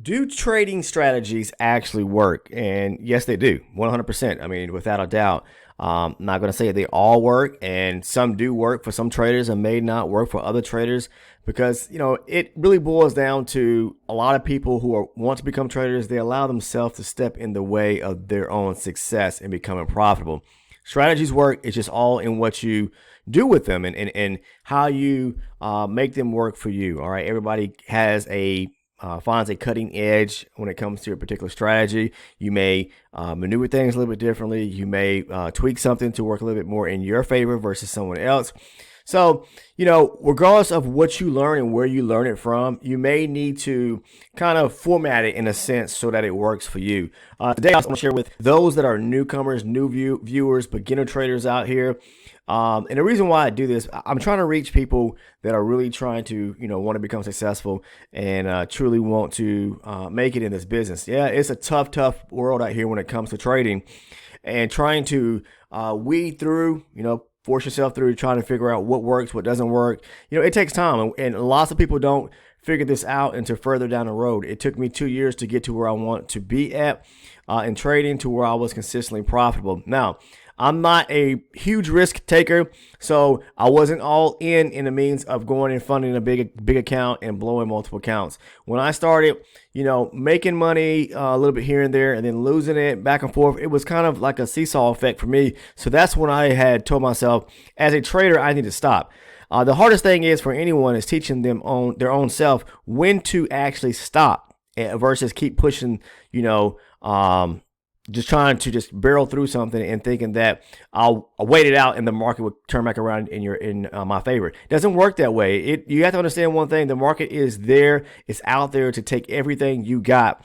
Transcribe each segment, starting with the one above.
Do trading strategies actually work? And yes, they do, 100%. I mean, without a doubt. I'm not going to say they all work, and some do work for some traders and may not work for other traders because, it really boils down to a lot of people who want to become traders. They allow themselves to step in the way of their own success and becoming profitable. Strategies work. It's just all in what you do with them and how you make them work for you. All right. Everybody has finds a cutting edge when it comes to a particular strategy. You may maneuver things a little bit differently. You may tweak something to work a little bit more in your favor versus someone else. So, regardless of what you learn and where you learn it from, you may need to kind of format it in a sense so that it works for you. Today, I want to share with those that are newcomers, new viewers, beginner traders out here. And the reason why I do this, I'm trying to reach people that are really trying to, want to become successful and truly want to make it in this business. Yeah, it's a tough world out here when it comes to trading and trying to weed through, force yourself through trying to figure out what works, what doesn't work. It takes time, and lots of people don't figure this out until further down the road. It took me 2 years to get to where I want to be at in trading, to where I was consistently profitable. Now, I'm not a huge risk taker, so I wasn't all in the means of going and funding a big account and blowing multiple accounts. When I started, making money a little bit here and there and then losing it back and forth, it was kind of like a seesaw effect for me. So that's when I had told myself, as a trader, I need to stop. The hardest thing is for anyone is teaching them on their own self when to actually stop versus keep pushing, just trying to just barrel through something and thinking that I'll wait it out and the market will turn back around in my favor. It doesn't work that way. You have to understand one thing: the market is there. It's out there to take everything you got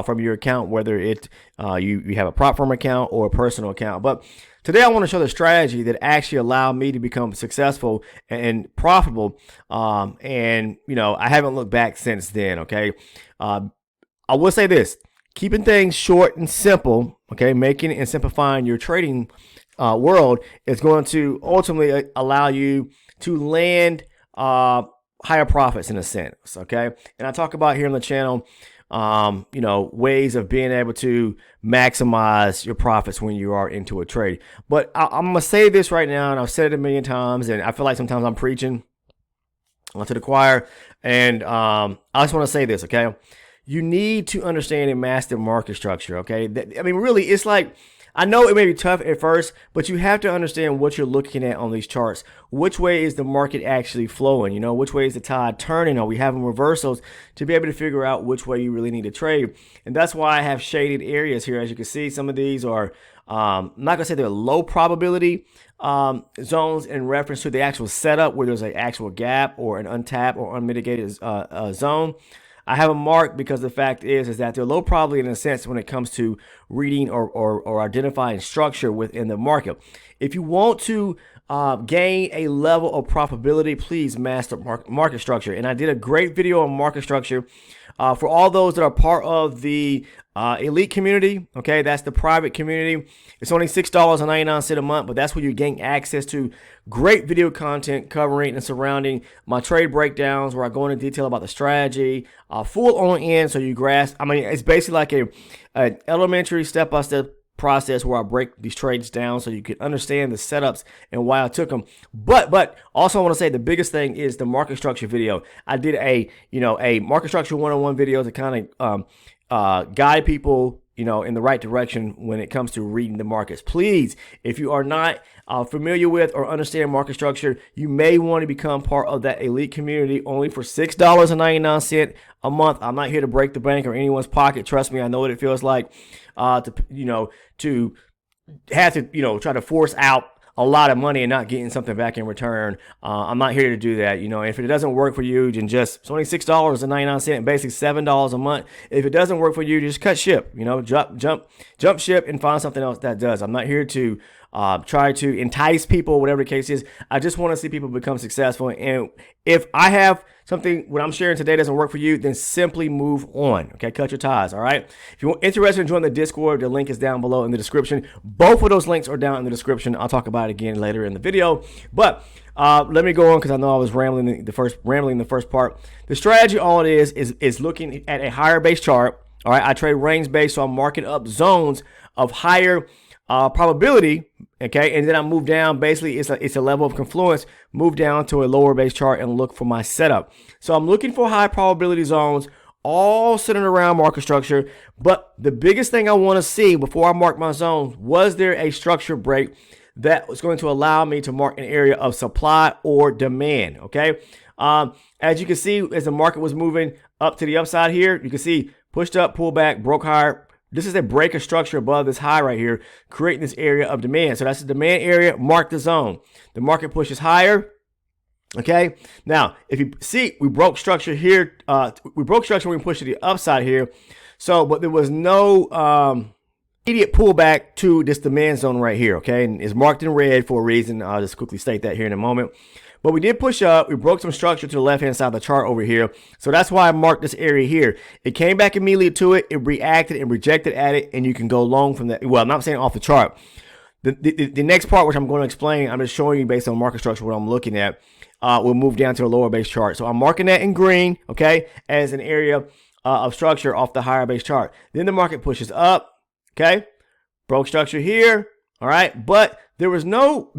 from your account, whether you have a prop firm account or a personal account. But today I want to show the strategy that actually allowed me to become successful and profitable. I haven't looked back since then. Okay, I will say this. Keeping things short and simple, okay, making and simplifying your trading world is going to ultimately allow you to land higher profits in a sense, okay? And I talk about here on the channel, ways of being able to maximize your profits when you are into a trade. But I'm going to say this right now, and I've said it a million times, and I feel like sometimes I'm preaching to the choir, and I just want to say this, okay? You need to understand and master market structure, okay? Really, it's like, I know it may be tough at first, but you have to understand what you're looking at on these charts. Which way is the market actually flowing? Which way is the tide turning? Are we having reversals to be able to figure out which way you really need to trade? And that's why I have shaded areas here. As you can see, some of these are, I'm not going to say they're low probability zones in reference to the actual setup where there's an actual gap or an untapped or unmitigated zone. I have a mark because the fact is that they're low probability in a sense when it comes to reading or identifying structure within the market. If you want to gain a level of profitability, please master market structure. And I did a great video on market structure for all those that are part of the elite community. Okay, that's the private community. It's only $6.99 a month, but that's where you gain access to great video content covering and surrounding my trade breakdowns, where I go into detail about the strategy, full on end, so you grasp. It's basically like an elementary step-by-step process where I break these trades down so you can understand the setups and why I took them. But also I want to say the biggest thing is the market structure video. I did a market structure 101 video to kind of guide people in the right direction when it comes to reading the markets. Please, if you are not familiar with or understand market structure, you may want to become part of that elite community only for $6.99 a month. I'm not here to break the bank or anyone's pocket. Trust me, I know what it feels like to have to try to force out a lot of money and not getting something back in return. I'm not here to do that. If it doesn't work for you, then it's only $6.99, basically $7 a month. If it doesn't work for you, just cut ship. Jump ship and find something else that does. I'm not here to try to entice people, whatever the case is. I just want to see people become successful. And if I have what I'm sharing today doesn't work for you, then simply move on. Okay, cut your ties. All right. If you're interested in joining the Discord, the link is down below in the description. Both of those links are down in the description. I'll talk about it again later in the video. But let me go on because I know I was rambling the first part. The strategy, all it is looking at a higher base chart. All right, I trade range based, so I'm marking up zones of higher probability. Okay, and then I move down. Basically, it's a level of confluence. Move down to a lower base chart and look for my setup. So I'm looking for high probability zones, all centered around market structure. But the biggest thing I want to see before I mark my zones, was there a structure break that was going to allow me to mark an area of supply or demand? Okay, as you can see, as the market was moving up to the upside here, you can see pushed up, pulled back, broke higher. This is a break of structure above this high right here, creating this area of demand. So that's the demand area. Mark the zone. The market pushes higher. Okay. Now, if you see, we broke structure here. We broke structure when we pushed to the upside here. So, but there was no immediate pullback to this demand zone right here. Okay. And it's marked in red for a reason. I'll just quickly state that here in a moment. But we did push up. We broke some structure to the left-hand side of the chart over here. So that's why I marked this area here. It came back immediately to it. It reacted and rejected at it, and you can go long from that. Well, I'm not saying off the chart. The next part, which I'm going to explain, I'm just showing you based on market structure what I'm looking at. We'll move down to a lower base chart. So I'm marking that in green, okay, as an area of structure off the higher base chart. Then the market pushes up, okay, broke structure here, all right, but there was no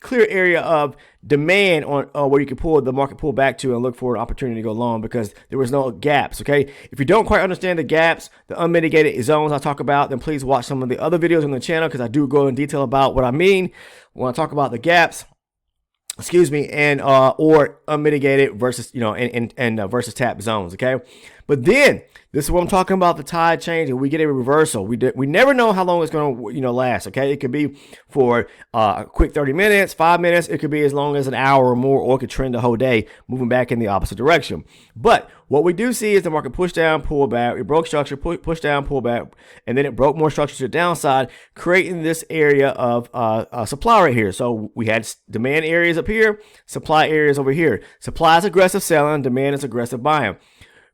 clear area of demand on where you could pull the market pull back to and look for an opportunity to go long because there was no gaps. Okay, if you don't quite understand the gaps, the unmitigated zones I talk about, then please watch some of the other videos on the channel because I do go in detail about what I mean when I talk about the gaps. Excuse me, and or unmitigated versus and versus tap zones. Okay, but then this is what I'm talking about, the tide change, and we get a reversal. We never know how long it's going to last. Okay, it could be for a quick 30 minutes, 5 minutes. It could be as long as an hour or more, or it could trend the whole day, moving back in the opposite direction. But what we do see is the market push down, pull back. It broke structure, push down, pull back, and then it broke more structure to the downside, creating this area of supply right here. So we had demand areas up here, supply areas over here. Supply is aggressive selling, demand is aggressive buying.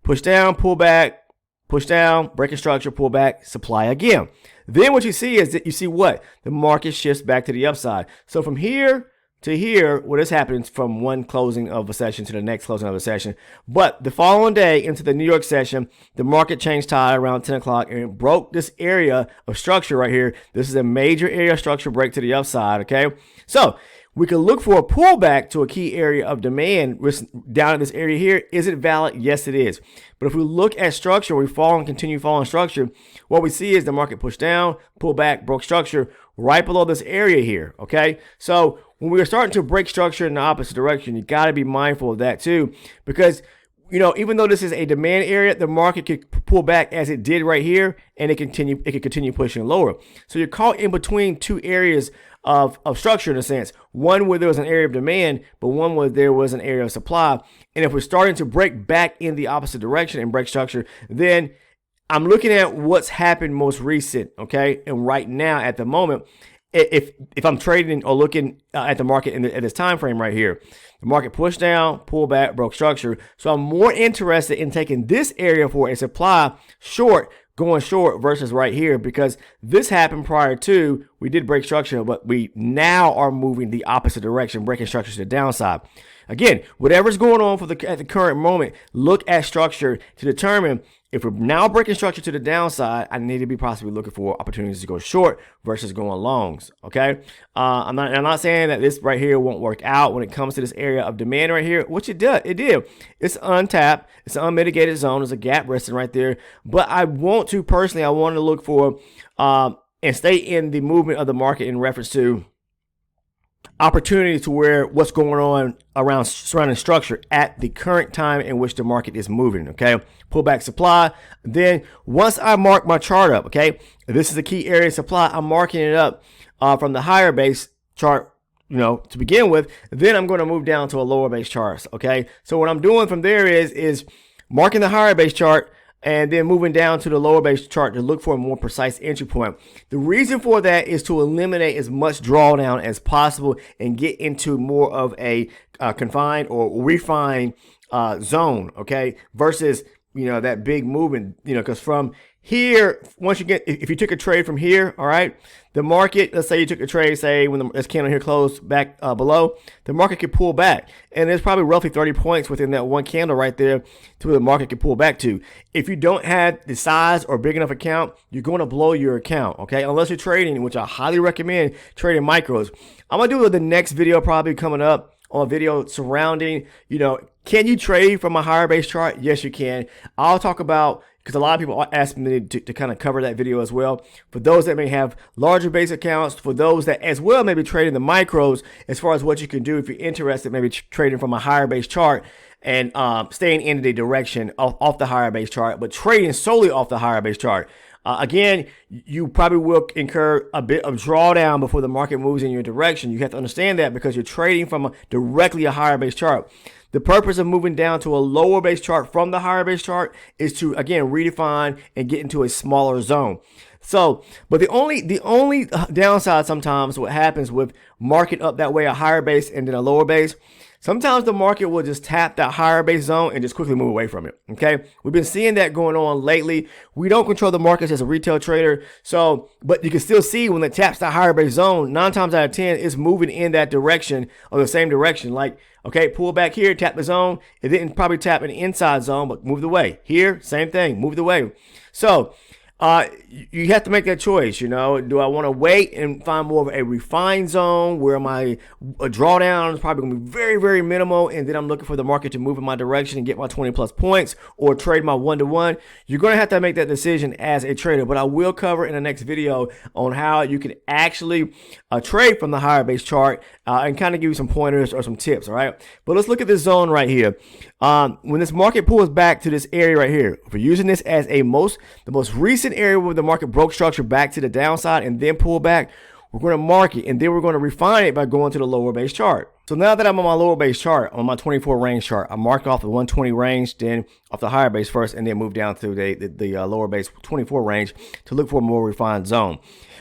Push down, pull back, push down, breaking structure, pull back, supply again. Then what you see is that you see what? The market shifts back to the upside. So from here to here, what is happening from one closing of a session to the next closing of a session. But the following day into the New York session, the market changed tide around 10 o'clock and it broke this area of structure right here. This is a major area of structure break to the upside, okay? So we can look for a pullback to a key area of demand down in this area here. Is it valid? Yes, it is. But if we look at structure, we fall and continue falling structure, what we see is the market push down, pull back, broke structure right below this area here, okay? So when we are starting to break structure in the opposite direction, you got to be mindful of that too, because even though this is a demand area, the market could pull back as it did right here, and it could continue pushing lower. So you're caught in between two areas of structure in a sense. One where there was an area of demand, but one where there was an area of supply. And if we're starting to break back in the opposite direction and break structure, then I'm looking at what's happened most recent, okay? And right now at the moment, if I'm trading or looking at the market at this time frame right here, the market pushed down, pulled back, broke structure. So I'm more interested in taking this area for a supply short, going short versus right here, because this happened prior to, we did break structure, but we now are moving the opposite direction, breaking structure to the downside. Again, whatever's going on at the current moment, look at structure to determine if we're now breaking structure to the downside, I need to be possibly looking for opportunities to go short versus going longs. Okay, I'm not saying that this right here won't work out when it comes to this area of demand right here, which it did. It's untapped. It's an unmitigated zone. There's a gap resting right there. But I want to look for and stay in the movement of the market in reference to opportunity to where what's going on around surrounding structure at the current time in which the market is moving. Okay, pull back supply. Then once I mark my chart up, okay, this is a key area of supply, I'm marking it up from the higher base chart, to begin with. Then I'm going to move down to a lower base chart. Okay, so what I'm doing from there is marking the higher base chart and then moving down to the lower base chart to look for a more precise entry point. The reason for that is to eliminate as much drawdown as possible and get into more of a confined or refined zone, okay, versus that big movement, because from here, once you get, if you took a trade from here, all right, the market, let's say you took a trade, say when this candle here closed back below, the market could pull back, and there's probably roughly 30 points within that one candle right there to where the market could pull back to. If you don't have the size or big enough account, you're going to blow your account, okay, unless you're trading, which I highly recommend trading micros. I'm gonna do the next video probably coming up on a video surrounding, can you trade from a higher base chart? Yes, you can. I'll talk about, because a lot of people ask me to kind of cover that video as well. For those that may have larger base accounts, for those that as well maybe trading the micros, as far as what you can do if you're interested, maybe trading from a higher base chart and staying in the direction off the higher base chart, but trading solely off the higher base chart. Again, you probably will incur a bit of drawdown before the market moves in your direction. You have to understand that because you're trading from directly a higher base chart. The purpose of moving down to a lower base chart from the higher base chart is to, again, redefine and get into a smaller zone. So, but the only downside sometimes what happens with market up that way, a higher base and then a lower base, sometimes the market will just tap that higher base zone and just quickly move away from it. Okay. We've been seeing that going on lately. We don't control the markets as a retail trader. So, but you can still see when it taps that higher base zone, 9 times out of 10, it's moving in that direction or the same direction. Like, okay, pull back here, tap the zone. It didn't probably tap an inside zone, but moved away. Here, same thing, moved away. So, you have to make that choice. Do I want to wait and find more of a refined zone where my drawdown is probably going to be very, very minimal, and then I'm looking for the market to move in my direction and get my 20 plus points, or trade my 1-to-1? You're going to have to make that decision as a trader, but I will cover in the next video on how you can actually trade from the higher base chart and kind of give you some pointers or some tips. All right, but let's look at this zone right here. When this market pulls back to this area right here, if we're using this as the most recent area where the market broke structure back to the downside and then pull back, we're going to mark it and then we're going to refine it by going to the lower base chart. So now that I'm on my lower base chart, on my 24 range chart, I mark off the 120 range, then off the higher base first, and then move down to the lower base 24 range to look for a more refined zone.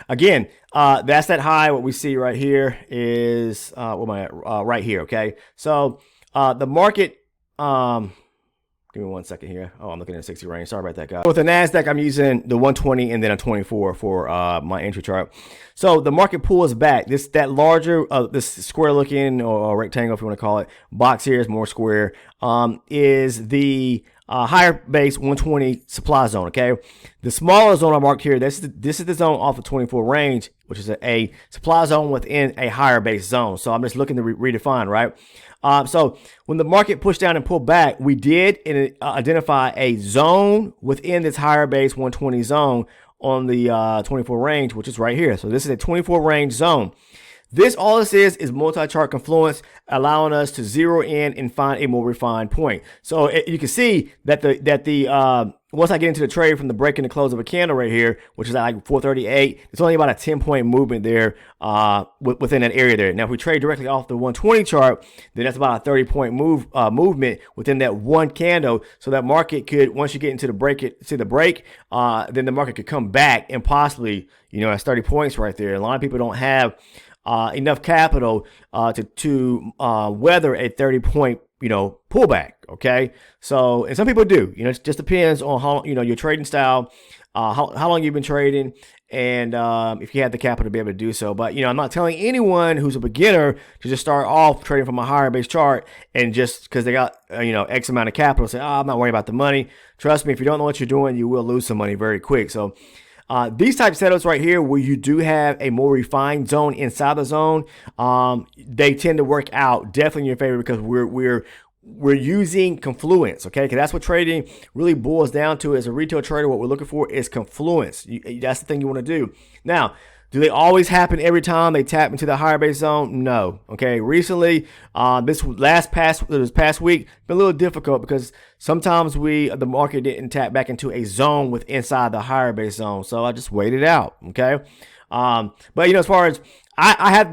Again, that's that high. What we see right here is where am I at? Right here. Okay, so the market. Give me 1 second here. Oh, I'm looking at 60 range. Sorry about that, guys. With the NASDAQ, I'm using the 120 and then a 24 for my entry chart. So the market pulls back. That larger, this square looking or rectangle, if you want to call it, box here is more square, is the higher base 120 supply zone. Okay, the smaller zone I marked here, this is the zone off the 24 range, which is a supply zone within a higher base zone. So I'm just looking to redefine, right? So when the market pushed down and pulled back, we did identify a zone within this higher base 120 zone on the 24 range, which is right here. So this is a 24 range zone. All this is multi-chart confluence, allowing us to zero in and find a more refined point. So you can see that once I get into the trade from the break and the close of a candle right here, which is at like 438, it's only about a 10-point movement there within that area there. Now, if we trade directly off the 120 chart, then that's about a 30-point movement within that one candle. So that market could, once you get into the break, then the market could come back and possibly, that's 30 points right there. A lot of people don't have enough capital to weather a 30-point pullback. Okay, so and some people do. It just depends on how your trading style, how long you've been trading, and if you have the capital to be able to do so. But I'm not telling anyone who's a beginner to just start off trading from a higher base chart and just because they got X amount of capital say, I'm not worried about the money. Trust me, if you don't know what you're doing, you will lose some money very quick. So these type setups right here, where you do have a more refined zone inside the zone, they tend to work out definitely in your favor because we're using confluence, okay? Because that's what trading really boils down to. As a retail trader, what we're looking for is confluence. That's the thing you want to do. Now, do they always happen every time they tap into the higher base zone? No. Okay. Recently, this past week, been a little difficult because sometimes the market didn't tap back into a zone inside the higher base zone. So I just waited out. Okay. But as far as I have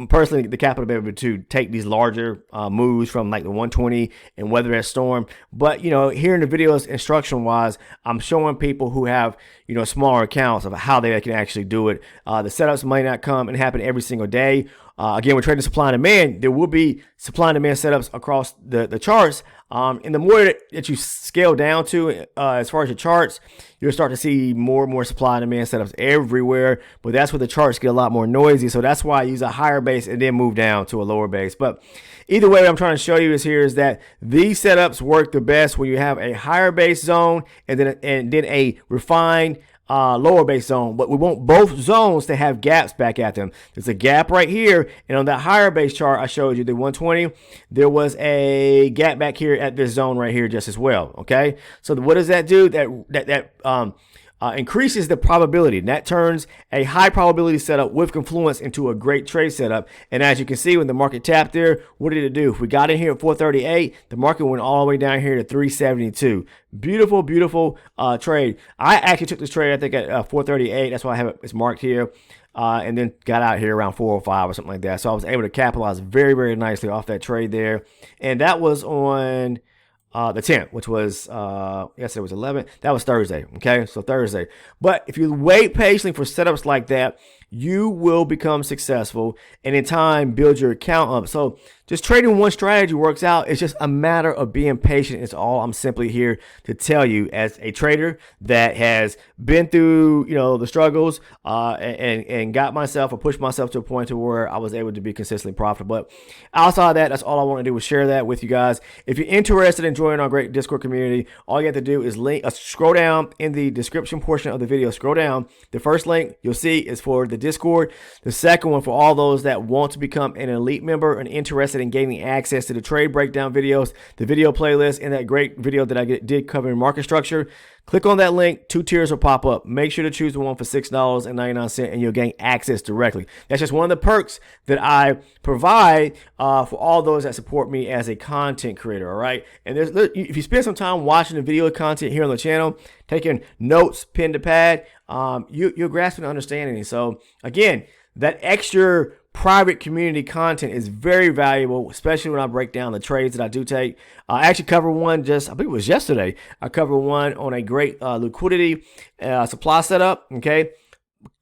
personally the capital to be able to take these larger moves from like the 120 and weather that storm. But here in the videos, instruction wise, I'm showing people who have smaller accounts of how they can actually do it. The setups might not come and happen every single day. Again, we're trading supply and demand. There will be supply and demand setups across the charts. And the more that you scale down to as far as your charts, you'll start to see more and more supply and demand setups everywhere. But that's where the charts get a lot more noisy. So that's why I use a higher base and then move down to a lower base. But either way, what I'm trying to show you is that these setups work the best when you have a higher base zone and then a refined lower base zone, but we want both zones to have gaps back at them. There's a gap right here, and on that higher base chart I showed you, the 120, there was a gap back here at this zone right here just as well. Okay, so what does that do? That increases the probability, and that turns a high probability setup with confluence into a great trade setup. And as you can see, when the market tapped there, what did it do? If we got in here at 438, the market went all the way down here to 372. Beautiful, beautiful trade. I actually took this trade, I think, at 438. That's why I have it's marked here. And then got out here around 405 or something like that. So I was able to capitalize very, very nicely off that trade there. And that was on the 10th, which was yesterday was 11th. That was Thursday. Okay, so Thursday. But if you wait patiently for setups like that, you will become successful and in time build your account up. So just trading one strategy works out. It's just a matter of being patient. It's all I'm simply here to tell you as a trader that has been through, the struggles and got myself or pushed myself to a point to where I was able to be consistently profitable. But outside of that, that's all I want to do is share that with you guys. If you're interested in joining our great Discord community, all you have to do is scroll down in the description portion of the video. Scroll down. The first link you'll see is for the Discord. The second one for all those that want to become an elite member and interested in gaining access to the trade breakdown videos, the video playlist, and that great video that I did covering market structure. Click on that link. 2 tiers will pop up. Make sure to choose the one for $6.99 and you'll gain access directly. That's just one of the perks that I provide for all those that support me as a content creator. All right. And if you spend some time watching the video content here on the channel, taking notes, pen to pad, you're grasping an understanding. So again, that extra private community content is very valuable, especially when I break down the trades that I do take. I actually covered one I believe it was yesterday. I covered one on a great liquidity supply setup. Okay.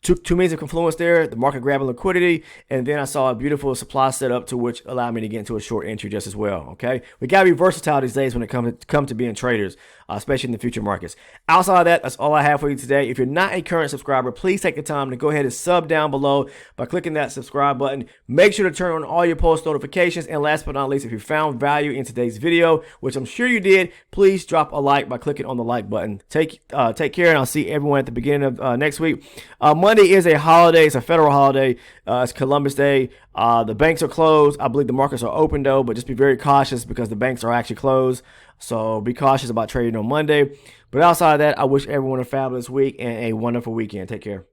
Took 2 minutes of confluence there, the market grabbing liquidity, and then I saw a beautiful supply setup to which allowed me to get into a short entry just as well. Okay, we gotta be versatile these days when it comes to being traders, especially in the future markets. Outside of that, that's all I have for you today. If you're not a current subscriber, please take the time to go ahead and sub down below by clicking that subscribe button. Make sure to turn on all your post notifications, and last but not least, if you found value in today's video, which I'm sure you did, please drop a like by clicking on the like button. Take care, and I'll see everyone at the beginning of next week. Monday is a holiday. It's a federal holiday. It's Columbus Day. The banks are closed. I believe the markets are open though, but just be very cautious because the banks are actually closed. So be cautious about trading on Monday. But outside of that, I wish everyone a fabulous week and a wonderful weekend. Take care.